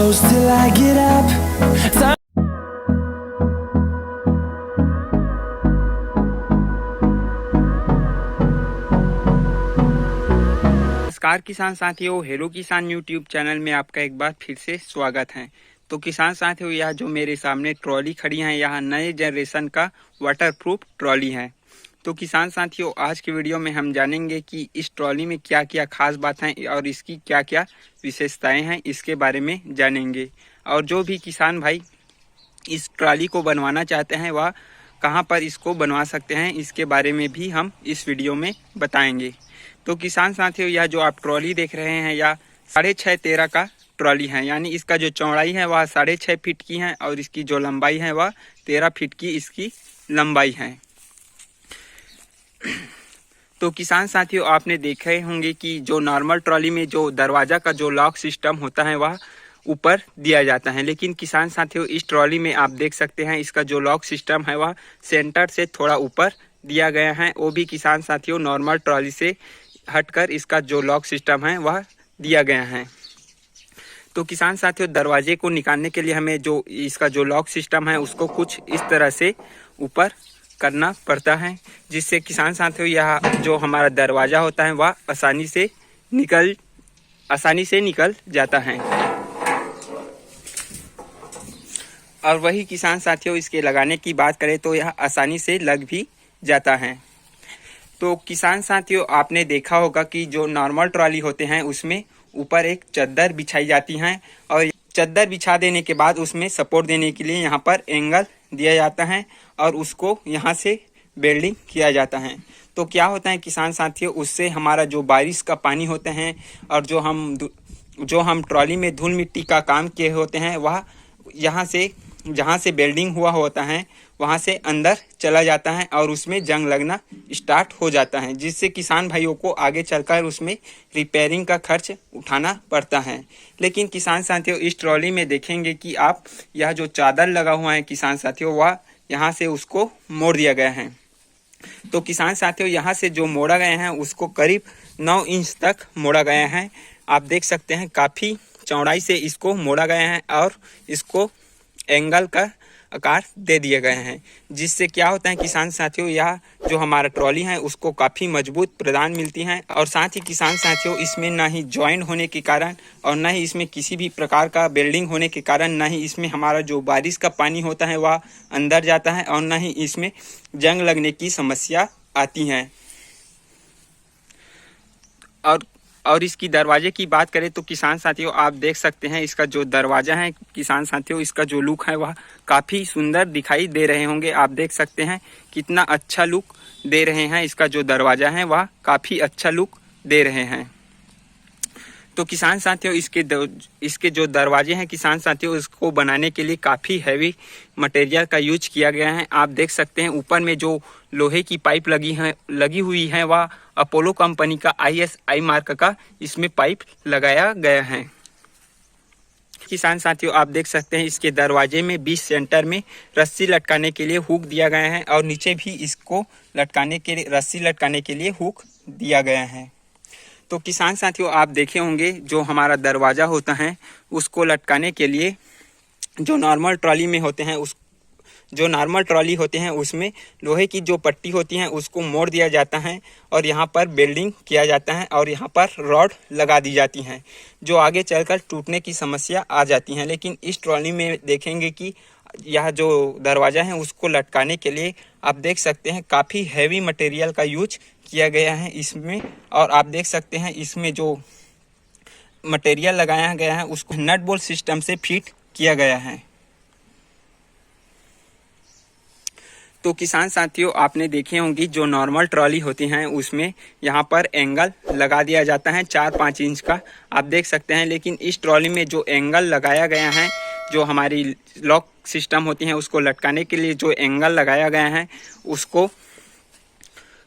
close till I get up. नमस्कार किसान साथियों, हेलो किसान यूट्यूब चैनल में आपका एक बार फिर से स्वागत है। तो किसान साथियों, यह जो मेरे सामने ट्रॉली खड़ी है, यह नए जनरेशन का वाटरप्रूफ ट्रॉली है। तो किसान साथियों, आज की वीडियो में हम जानेंगे कि इस ट्रॉली में क्या क्या खास बात है और इसकी क्या क्या विशेषताएं हैं, इसके बारे में जानेंगे। और जो भी किसान भाई इस ट्रॉली को बनवाना चाहते हैं वह कहां पर इसको बनवा सकते हैं, इसके बारे में भी हम इस वीडियो में बताएंगे। तो किसान साथियों, यह जो आप ट्रॉली देख रहे हैं यह 6.5-13 का ट्रॉली है, यानी इसका जो चौड़ाई है वह 6.5 फीट की है और इसकी जो लंबाई है वह 13 फीट की इसकी लंबाई है। तो किसान साथियों, आपने देखे होंगे कि जो नॉर्मल ट्रॉली में जो दरवाजा का जो लॉक सिस्टम होता है वह ऊपर दिया जाता है, लेकिन किसान साथियों इस ट्रॉली में आप देख सकते हैं इसका जो लॉक सिस्टम है वह सेंटर से थोड़ा ऊपर दिया गया है। वो भी किसान साथियों नॉर्मल ट्रॉली से हटकर इसका जो लॉक सिस्टम है वह दिया गया है। तो किसान साथियों, दरवाजे को निकालने के लिए हमें जो इसका जो लॉक सिस्टम है उसको कुछ इस तरह से ऊपर करना पड़ता है, जिससे किसान साथियों यह जो हमारा दरवाजा होता है वह आसानी से निकल जाता है। और वही किसान साथियों, इसके लगाने की बात करें तो यह आसानी से लग भी जाता है। तो किसान साथियों, आपने देखा होगा कि जो नॉर्मल ट्रॉली होते हैं उसमें ऊपर एक चद्दर बिछाई जाती है और चद्दर बिछा देने के बाद उसमें सपोर्ट देने के लिए यहाँ पर एंगल दिया जाता है और उसको यहाँ से वेल्डिंग किया जाता है। तो क्या होता है किसान साथियों, उससे हमारा जो बारिश का पानी होते हैं और जो हम ट्रॉली में धूल मिट्टी का काम किए होते हैं वह यहाँ से जहाँ से वेल्डिंग हुआ होता है वहाँ से अंदर चला जाता है और उसमें जंग लगना स्टार्ट हो जाता है, जिससे किसान भाइयों को आगे चलकर उसमें रिपेयरिंग का खर्च उठाना पड़ता है। लेकिन किसान साथियों, इस ट्रॉली में देखेंगे कि आप यह जो चादर लगा हुआ है किसान साथियों वह यहाँ से उसको मोड़ दिया गया है। तो किसान साथियों, यहाँ से जो मोड़ा गया है उसको करीब 9 इंच तक मोड़ा गया है। आप देख सकते हैं काफ़ी चौड़ाई से इसको मोड़ा गया है और इसको एंगल का आकार दे दिए गए हैं, जिससे क्या होता है किसान साथियों, यह जो हमारा ट्रॉली है उसको काफ़ी मजबूत प्रदान मिलती है। और साथ ही किसान साथियों, इसमें ना ही जॉइंट होने के कारण और ना ही इसमें किसी भी प्रकार का बेल्डिंग होने के कारण ना ही इसमें हमारा जो बारिश का पानी होता है वह अंदर जाता है और ना ही इसमें जंग लगने की समस्या आती है। और इसकी दरवाजे की बात करें तो किसान साथियों, आप देख सकते हैं इसका जो दरवाजा है किसान साथियों, इसका जो लुक है वह काफ़ी सुंदर दिखाई दे रहे होंगे। आप देख सकते हैं कितना अच्छा लुक दे रहे हैं, इसका जो दरवाजा है वह काफ़ी अच्छा लुक दे रहे हैं। तो किसान साथियों, इसके जो दरवाजे हैं किसान साथियों, इसको बनाने के लिए काफ़ी हैवी मटेरियल का यूज किया गया है। आप देख सकते हैं ऊपर में जो लोहे की पाइप लगी हुई है वह अपोलो कंपनी का ISI मार्क का इसमें पाइप लगाया गया है। किसान साथियों, आप देख सकते हैं इसके दरवाजे में 20 सेंटर में रस्सी लटकाने के लिए हुक दिया गया है और नीचे भी इसको रस्सी लटकाने के लिए हुक दिया गया है। तो किसान साथियों, आप देखे होंगे जो हमारा दरवाज़ा होता है उसको लटकाने के लिए जो नॉर्मल ट्रॉली होते हैं उसमें लोहे की जो पट्टी होती है उसको मोड़ दिया जाता है और यहाँ पर वेल्डिंग किया जाता है और यहाँ पर रॉड लगा दी जाती हैं, जो आगे चलकर टूटने की समस्या आ जाती हैं। लेकिन इस ट्रॉली में देखेंगे कि यह जो दरवाज़ा है उसको लटकाने के लिए आप देख सकते हैं काफ़ी हैवी मटेरियल का यूज किया गया है इसमें। और आप देख सकते हैं इसमें जो मटेरियल लगाया गया है उसको नट बोल्ट सिस्टम से फिट किया गया है। तो किसान साथियों, आपने देखे होंगी जो नॉर्मल ट्रॉली होती हैं उसमें यहाँ पर एंगल लगा दिया जाता है 4-5 इंच का, आप देख सकते हैं। लेकिन इस ट्रॉली में जो एंगल लगाया गया है, जो हमारी लॉक सिस्टम होती हैं उसको लटकाने के लिए जो एंगल लगाया गया है उसको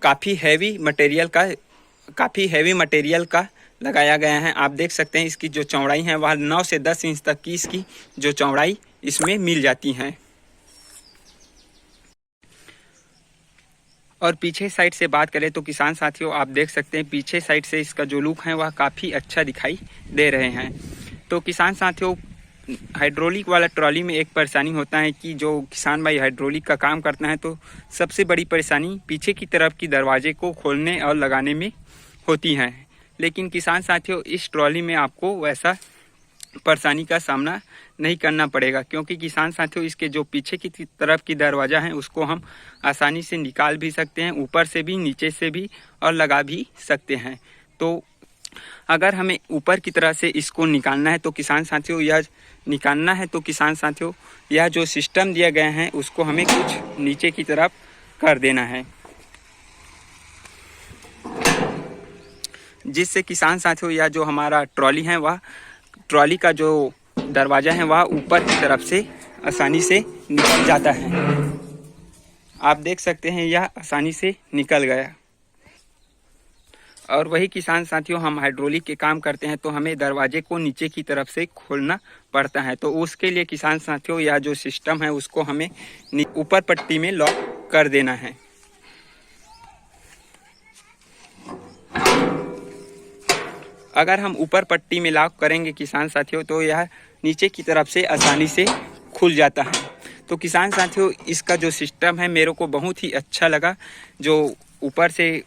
काफ़ी हैवी मटेरियल का लगाया गया है। आप देख सकते हैं इसकी जो चौड़ाई है वह 9 से 10 इंच तक की इसकी जो चौड़ाई इसमें मिल जाती है। और पीछे साइड से बात करें तो किसान साथियों, आप देख सकते हैं पीछे साइड से इसका जो लुक है वह काफ़ी अच्छा दिखाई दे रहे हैं। तो किसान साथियों, हाइड्रोलिक वाला ट्रॉली में एक परेशानी होता है कि जो किसान भाई हाइड्रोलिक का काम करता है तो सबसे बड़ी परेशानी पीछे की तरफ की दरवाजे को खोलने और लगाने में होती है। लेकिन किसान साथियों, इस ट्रॉली में आपको वैसा परेशानी का सामना नहीं करना पड़ेगा, क्योंकि किसान साथियों इसके जो पीछे की तरफ की दरवाज़ा है उसको हम आसानी से निकाल भी सकते हैं, ऊपर से भी, नीचे से भी और लगा भी सकते हैं। तो अगर हमें ऊपर की तरह से इसको निकालना है तो किसान साथियों यह जो सिस्टम दिया गया है उसको हमें कुछ नीचे की तरफ कर देना है, जिससे किसान साथियों यह जो हमारा ट्रॉली है वह ट्रॉली का जो दरवाज़ा है वह ऊपर की तरफ से आसानी से निकल जाता है। आप देख सकते हैं यह आसानी से निकल गया। और वही किसान साथियों, हम हाइड्रोलिक के काम करते हैं तो हमें दरवाजे को नीचे की तरफ से खोलना पड़ता है, तो उसके लिए किसान साथियों यह जो सिस्टम है उसको हमें ऊपर पट्टी में लॉक कर देना है। अगर हम ऊपर पट्टी में लॉक करेंगे किसान साथियों तो यह नीचे की तरफ से आसानी से खुल जाता है। तो किसान साथियों इसका जो सिस्टम है मेरे को बहुत ही अच्छा लगा, जो ऊपर से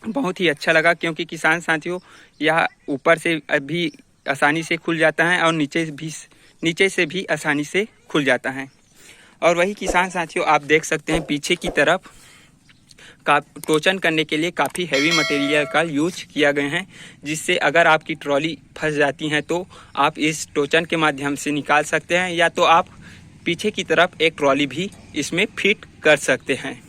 बहुत ही अच्छा लगा, क्योंकि किसान साथियों यह ऊपर से भी आसानी से खुल जाता है और नीचे से भी आसानी से खुल जाता है। और वही किसान साथियों आप देख सकते हैं पीछे की तरफ का टोचन करने के लिए काफ़ी हैवी मटेरियल का यूज किया गया है, जिससे अगर आपकी ट्रॉली फंस जाती है तो आप इस टोचन के माध्यम से निकाल सकते हैं, या तो आप पीछे की तरफ एक ट्रॉली भी इसमें फिट कर सकते हैं।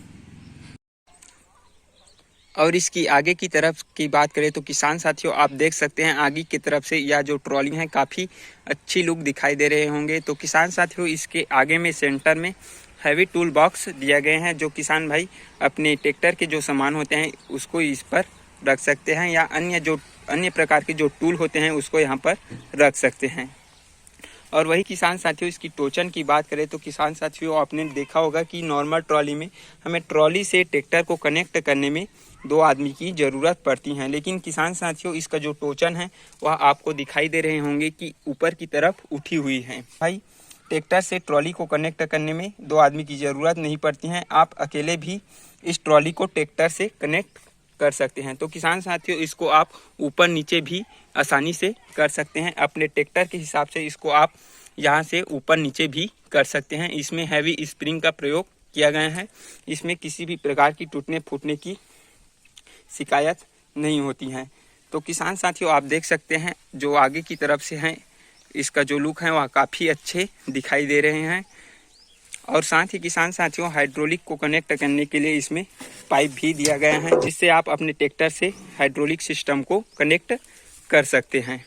और इसकी आगे की तरफ की बात करें तो किसान साथियों आप देख सकते हैं आगे की तरफ से यह जो ट्रॉली है काफ़ी अच्छी लुक दिखाई दे रहे होंगे। तो किसान साथियों इसके आगे में सेंटर में हैवी टूल बॉक्स दिया गए हैं, जो किसान भाई अपने ट्रैक्टर के जो सामान होते हैं उसको इस पर रख सकते हैं, या अन्य प्रकार के जो टूल होते हैं उसको यहाँ पर रख सकते हैं। और वही किसान साथियों इसकी टोचन की बात करें तो किसान साथियों आपने देखा होगा कि नॉर्मल ट्रॉली में हमें ट्रॉली से ट्रैक्टर को कनेक्ट करने में 2 आदमी की ज़रूरत पड़ती है, लेकिन किसान साथियों इसका जो टोचन है वह आपको दिखाई दे रहे होंगे कि ऊपर की तरफ उठी हुई है। भाई ट्रैक्टर से ट्रॉली को कनेक्ट करने में 2 आदमी की ज़रूरत नहीं पड़ती है, आप अकेले भी इस ट्रॉली को ट्रैक्टर से कनेक्ट कर सकते हैं। तो किसान साथियों इसको आप ऊपर नीचे भी आसानी से कर सकते हैं, अपने ट्रैक्टर के हिसाब से इसको आप यहाँ से ऊपर नीचे भी कर सकते हैं। इसमें हैवी स्प्रिंग का प्रयोग किया गया है, इसमें किसी भी प्रकार की टूटने फूटने की शिकायत नहीं होती है। तो किसान साथियों आप देख सकते हैं जो आगे की तरफ से हैं इसका जो लुक है वह काफ़ी अच्छे दिखाई दे रहे हैं। और साथ ही किसान साथियों हाइड्रोलिक को कनेक्ट करने के लिए इसमें पाइप भी दिया गया है, जिससे आप अपने ट्रैक्टर से हाइड्रोलिक सिस्टम को कनेक्ट कर सकते हैं।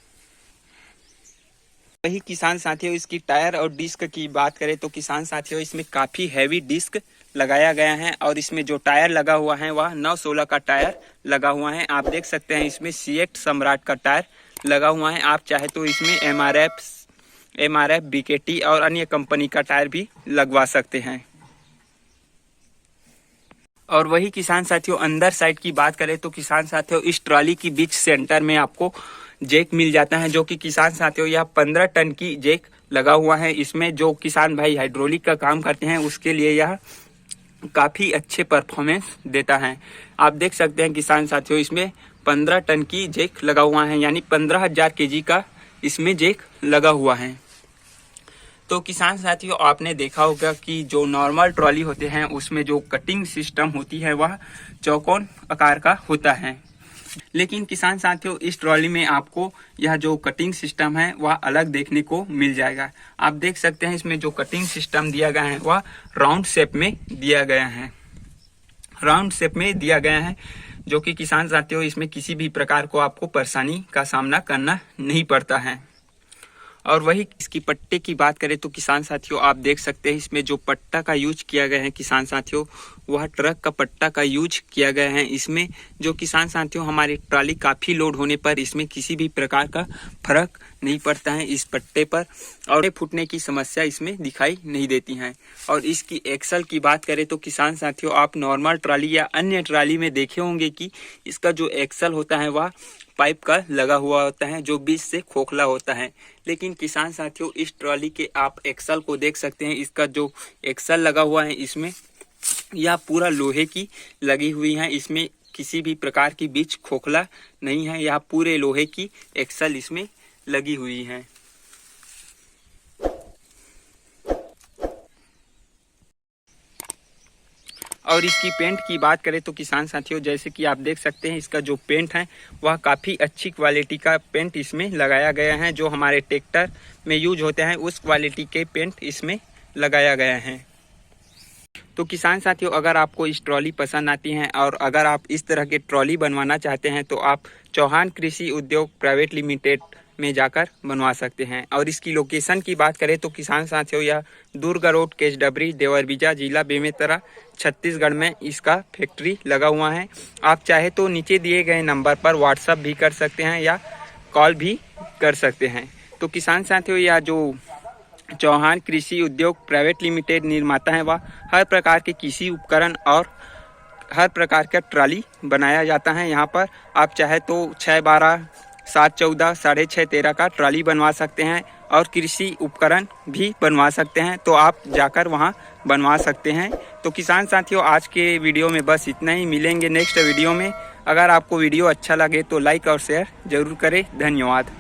वही किसान साथियों इसकी टायर और डिस्क की बात करें तो किसान साथियों इसमें काफ़ी हैवी डिस्क लगाया गया है, और इसमें जो टायर लगा हुआ है वह 916 का टायर लगा हुआ है। आप देख सकते हैं इसमें सीएट सम्राट का टायर लगा हुआ है। आप चाहे तो इसमें एमआरएफ बीकेटी और अन्य कंपनी का टायर भी लगवा सकते हैं। और वही किसान साथियों अंदर साइड की बात करें तो किसान साथियों इस ट्रॉली की बीच सेंटर में आपको जैक मिल जाता है, जो कि किसान साथियों यह 15 टन की जैक लगा हुआ है। इसमें जो किसान भाई हाइड्रोलिक का काम करते हैं उसके लिए यह काफ़ी अच्छे परफॉर्मेंस देता है। आप देख सकते हैं किसान साथियों इसमें 15 टन की जैक लगा हुआ है, यानी 15,000 kg का इसमें जैक लगा हुआ है। तो किसान साथियों आपने देखा होगा कि जो नॉर्मल ट्रॉली होते हैं उसमें जो कटिंग सिस्टम होती है वह चौकोन आकार का होता है, लेकिन किसान साथियों इस ट्रॉली में आपको यह जो कटिंग सिस्टम है वह अलग देखने को मिल जाएगा। आप देख सकते हैं इसमें जो कटिंग सिस्टम दिया गया है वह राउंड शेप में दिया गया है, जो कि किसान साथियों इसमें किसी भी प्रकार को आपको परेशानी का सामना करना नहीं पड़ता है। और वही इसकी पट्टे की बात करें तो किसान साथियों आप देख सकते हैं इसमें जो पट्टा का यूज किया गया है किसान साथियों वह ट्रक का पट्टा का यूज किया गया है। इसमें जो किसान साथियों हमारी ट्रॉली काफ़ी लोड होने पर इसमें किसी भी प्रकार का फर्क नहीं पड़ता है इस पट्टे पर, और फूटने की समस्या इसमें दिखाई नहीं देती है। और इसकी एक्सल की बात करें तो किसान साथियों आप नॉर्मल ट्रॉली या अन्य ट्रॉली में देखे होंगे कि इसका जो एक्सल होता है वह पाइप का लगा हुआ होता है जो बीच से खोखला होता है। लेकिन किसान साथियों, इस ट्रॉली के आप एक्सल को देख सकते हैं। इसका जो एक्सल लगा हुआ है इसमें यह पूरा लोहे की लगी हुई है। इसमें किसी भी प्रकार की बीच खोखला नहीं है। यह पूरे लोहे की एक्सल इसमें लगी हुई है। और इसकी पेंट की बात करें तो किसान साथियों, जैसे कि आप देख सकते हैं, इसका जो पेंट है वह काफ़ी अच्छी क्वालिटी का पेंट इसमें लगाया गया है। जो हमारे ट्रैक्टर में यूज होते हैं उस क्वालिटी के पेंट इसमें लगाया गया है। तो किसान साथियों, अगर आपको इस ट्रॉली पसंद आती है और अगर आप इस तरह के ट्रॉली बनवाना चाहते हैं तो आप चौहान कृषि उद्योग प्राइवेट लिमिटेड में जाकर बनवा सकते हैं। और इसकी लोकेशन की बात करें तो किसान साथियों, यह दुर्ग रोड, केसडबरी, देवरबीजा, जिला बेमेतरा, छत्तीसगढ़ में इसका फैक्ट्री लगा हुआ है। आप चाहे तो नीचे दिए गए नंबर पर व्हाट्सअप भी कर सकते हैं या कॉल भी कर सकते हैं। तो किसान साथियों, यह जो चौहान कृषि उद्योग प्राइवेट लिमिटेड निर्माता है वह हर प्रकार के कृषि उपकरण और हर प्रकार का ट्राली बनाया जाता है। यहाँ पर आप चाहे तो 6-12, 7-14, 6.5-13 का ट्राली बनवा सकते हैं और कृषि उपकरण भी बनवा सकते हैं। तो आप जाकर वहाँ बनवा सकते हैं। तो किसान साथियों, आज के वीडियो में बस इतना ही। मिलेंगे नेक्स्ट वीडियो में। अगर आपको वीडियो अच्छा लगे तो लाइक और शेयर जरूर करें। धन्यवाद।